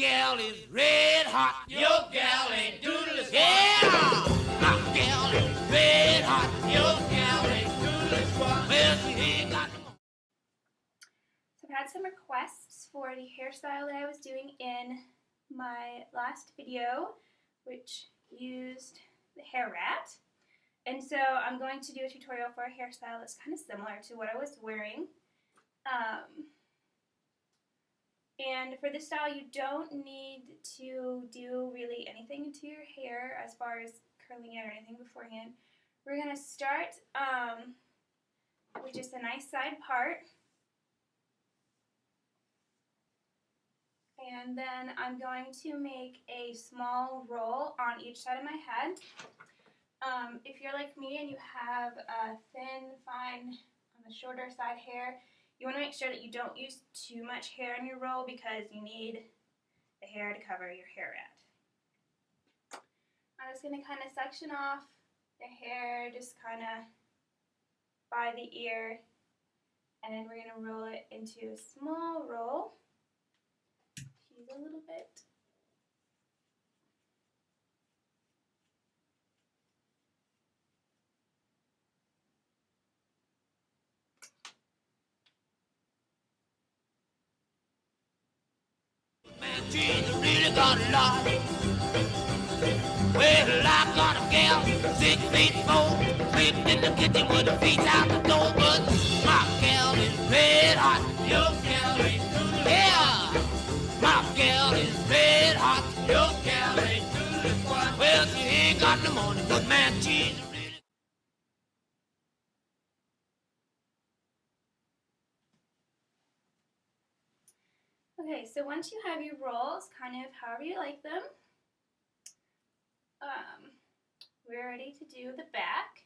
gal is red hot. Your gal ain't doodless. Yeah, my gal is red hot. Your gal ain't doodless. Well, she ain't got no. So I've had some requests for the hairstyle that I was doing in my last video, which used the hair rat. And so I'm going to do a tutorial for a hairstyle that's kind of similar to what I was wearing. And for this style, you don't need to do really anything to your hair as far as curling it or anything beforehand. We're going to start with just a nice side part. And then I'm going to make a small roll on each side of my head. If you're like me and you have a thin, fine, on the shorter side hair, you want to make sure that you don't use too much hair in your roll because you need the hair to cover your hair rat. I'm just going to kind of section off the hair just kind of by the ear, and then we're going to roll it into a small roll. Tease a little bit. Man, she's really got a lot. Well, I got a gal, 6'4", sleeping in the kitchen with her feet out the door. But my gal is red hot. Your gal ain't doodless. Yeah, my gal is red hot. Your gal ain't doodless. Well, she ain't got no money, but man, she's really. Okay, so once you have your rolls, kind of however you like them, we're ready to do the back.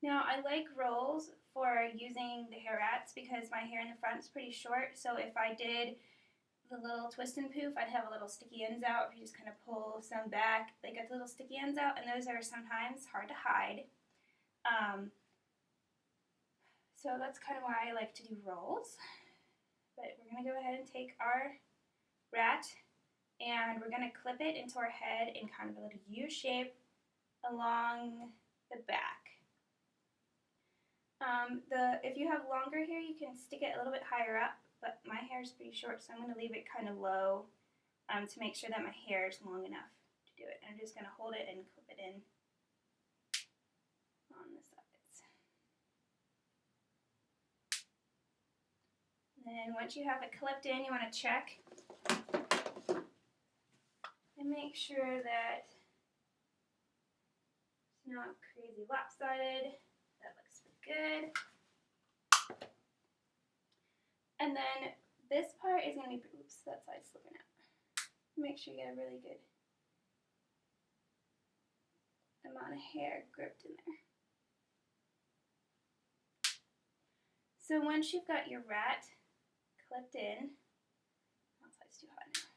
Now, I like rolls for using the hair rats because my hair in the front is pretty short, so if I did the little twist and poof, I'd have a little sticky ends out. If you just kind of pull some back, they get the little sticky ends out, and those are sometimes hard to hide. So that's kind of why I like to do rolls. But we're going to go ahead and take our rat and we're going to clip it into our head in kind of a little U shape along the back. If you have longer hair, you can stick it a little bit higher up, but my hair is pretty short, so I'm going to leave it kind of low to make sure that my hair is long enough to do it. And I'm just going to hold it and clip it in on the sides. And then once you have it clipped in, you want to check and make sure that it's not crazy lopsided. That looks good. And then this part is going to be, oops, that side's slipping out. Make sure you get a really good amount of hair gripped in there. So once you've got your rat clipped in, that side's too hot now.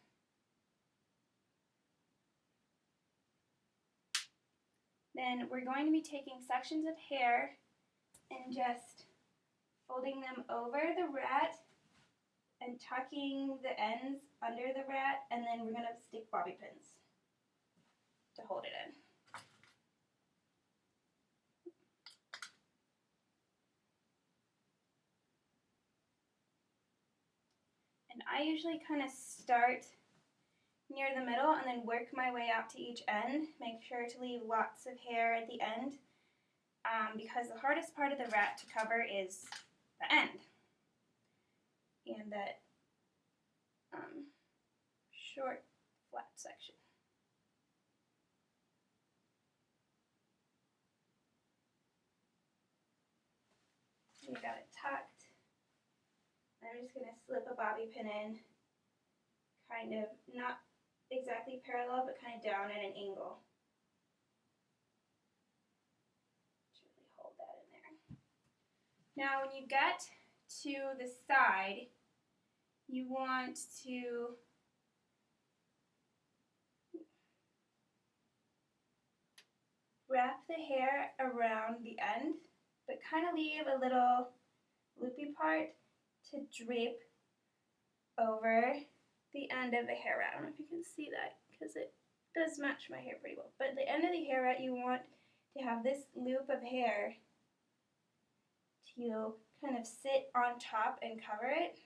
Then we're going to be taking sections of hair and just folding them over the rat and tucking the ends under the rat, and then we're going to stick bobby pins to hold it in. And I usually kind of start near the middle and then work my way out to each end. Make sure to leave lots of hair at the end because the hardest part of the rat to cover is the end and that short flat section. You got it tucked. I'm just going to slip a bobby pin in, kind of not exactly parallel, but kind of down at an angle. Just really hold that in there. Now, when you get to the side, you want to wrap the hair around the end, but kind of leave a little loopy part to drape over the end of a hair rat. I don't know if you can see that because it does match my hair pretty well. But at the end of the hair rat, you want to have this loop of hair to kind of sit on top and cover it.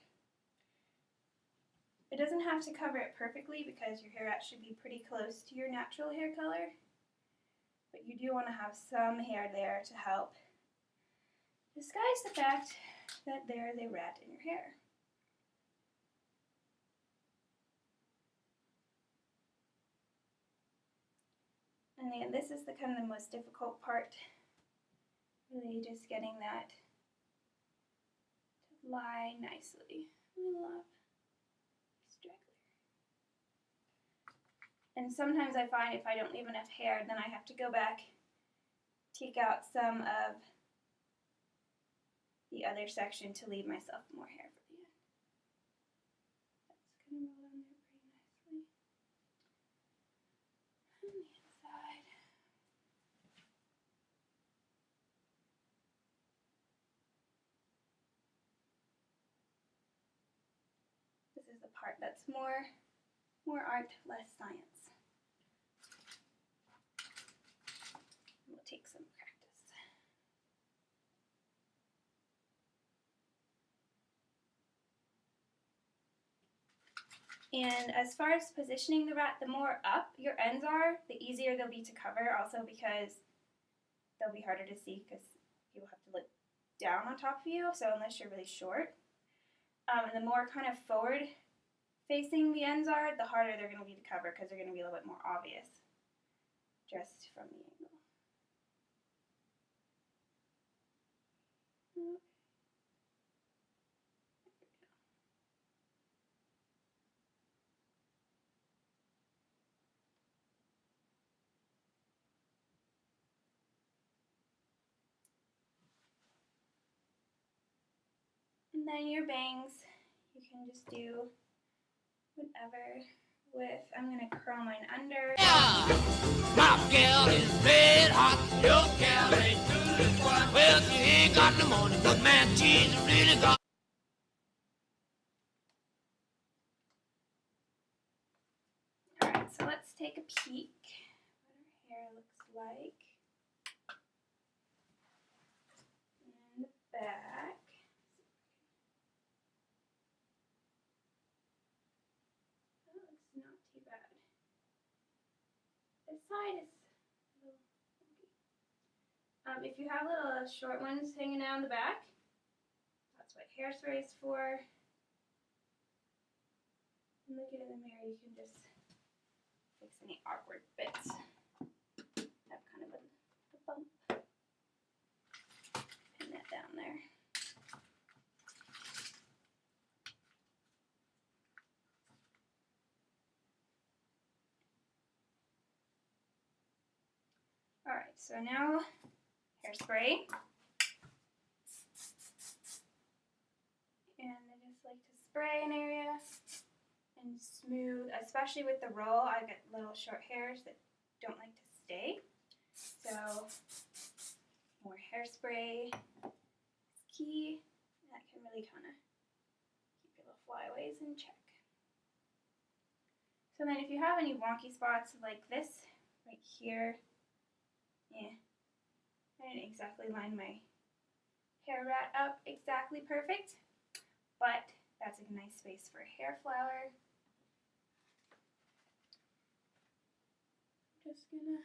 It doesn't have to cover it perfectly because your hair rat should be pretty close to your natural hair color, but you do want to have some hair there to help disguise the fact that there is a rat in your hair. And then this is the kind of the most difficult part, really just getting that to lie nicely. I love straggler. And sometimes I find if I don't leave enough hair, then I have to go back, take out some of the other section to leave myself more hair for the end. That's going to roll on there pretty nicely. On the inside. This is the part that's more art, less science. We'll take some practice. And as far as positioning the rat, the more up your ends are, the easier they'll be to cover, also because they'll be harder to see because people have to look down on top of you, so unless you're really short. And the more kind of forward facing the ends are, the harder they're going to be to cover because they're going to be a little bit more obvious just from the angle. And then your bangs, you can just do whatever with, I'm going to curl mine under. Yeah, my gal is red hot. Your gal ain't doing this one. Well, she ain't got no money, but man, she's really got. Alright, so let's take a peek what our hair looks like. In the back. That looks not too bad. This side is a little funky. If you have little short ones hanging out in the back, that's what hairspray is for. And looking in the mirror, you can just fix any awkward bits. Have kind of a bump. Pin that down there. Alright, so now hairspray. And I just like to spray an area and smooth, especially with the roll. I get little short hairs that don't like to stay. So more hairspray is key. That can really kind of keep your little flyaways in check. So then if you have any wonky spots like this right here, I didn't exactly line my hair rat up exactly perfect, but that's a nice space for a hair flower. Just gonna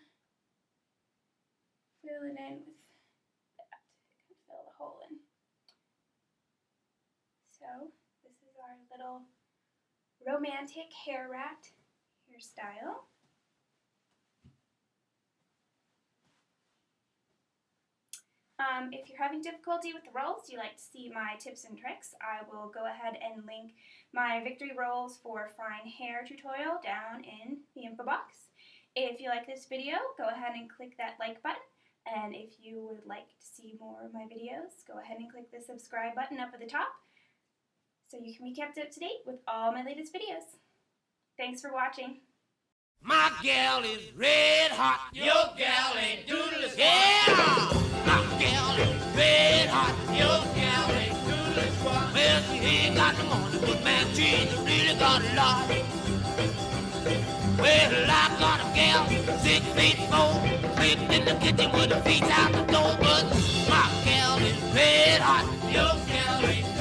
fill it in with that. It can fill the hole in. So this is our little romantic hair rat hairstyle. If you're having difficulty with the rolls, you like to see my tips and tricks, I will go ahead and link my victory rolls for fine hair tutorial down in the info box. If you like this video, go ahead and click that like button. And if you would like to see more of my videos, go ahead and click the subscribe button up at the top so you can be kept up to date with all my latest videos. Thanks for watching. My gal is red hot. Your gal ain't doodless. Yeah! My gal is red hot. Your gal ain't doodless. Well, she ain't got no money, but man, she's really got a lot. Well, I got a gal, 6'4", sleeping in the kitchen with her feet out the door, but my gal is red hot. Your gal ain't